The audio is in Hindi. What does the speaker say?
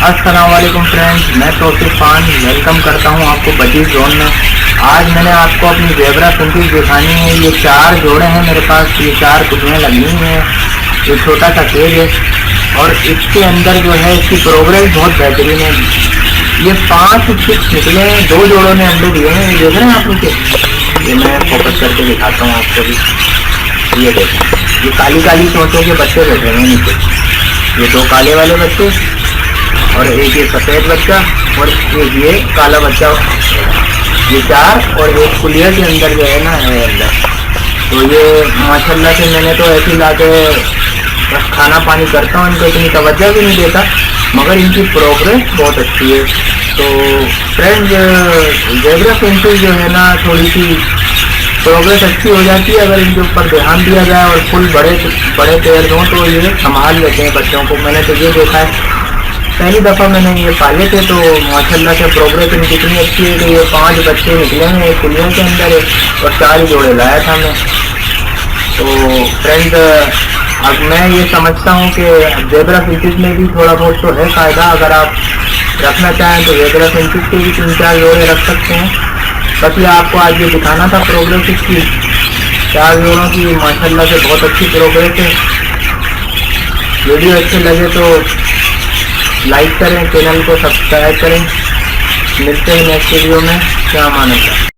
अस्सलाम वालेकुम फ्रेंड्स, मैं तौसीफ खान वेलकम करता हूं आपको बजीज जोन में। आज मैंने आपको अपनी ज़ेबरा फिंचेस दिखानी है। ये 4 जोड़े हैं मेरे पास। ये 4 कुटियाँ लगी हुई हैं। ये छोटा सा केज है और इसके अंदर जो है इसकी प्रोग्रेस बहुत बेहतरीन है। ये 5 चिक्स निकले हैं, 2 जोड़ों ने अंडे दिए हैं। ये देख रहे हैं आप नीचे, ये मैं फोकस करके दिखाता हूँ आपको भी। ये देखें, ये काली काली चोंचों के बच्चे बैठे हैं नीचे। ये 2 काले वाले बच्चे और एक ये सफ़ेद बच्चा और एक ये काला बच्चा। ये 4 और एक कुलिया के अंदर जो है ना है अंदर। तो ये माशाल्लाह से मैंने तो ऐसे ला के खाना पानी करता हूँ, इनको इतनी तवज्जो भी नहीं देता, मगर इनकी प्रोग्रेस बहुत अच्छी है। तो फ्रेंड्स, ज़ेबरा फिंचेस जो है ना थोड़ी सी प्रोग्रेस अच्छी हो जाती है अगर इनके ऊपर ध्यान दिया जाए और फुल बड़े पेड़ हों तो ये संभाल लेते हैं बच्चों को। मैंने तो ये देखा है, पहली दफ़ा मैंने ये पाले थे तो माशाल्लाह से प्रोग्रेस इनकी इतनी अच्छी है कि ये 5 बच्चे निकले हैं एक कुलियों के अंदर है और 4 ही जोड़े लाया था मैं। तो फ्रेंड्स, अब मैं ये समझता हूँ कि ज़ेबरा फिंचेस में भी थोड़ा बहुत तो है फ़ायदा। अगर आप रखना चाहें तो ज़ेबरा फिंचेस के भी 3-4 जोड़े रख सकते हैं। बाकी आपको आज ये दिखाना था प्रोग्रेस इसकी 4 जोड़ों की। माशाल्लाह से बहुत अच्छी प्रोग्रेस है। वीडियो अच्छे लगे तो लाइक करें, चैनल को सब्सक्राइब करें। मिलते हैं नेक्स्ट वीडियो में। क्या माना है।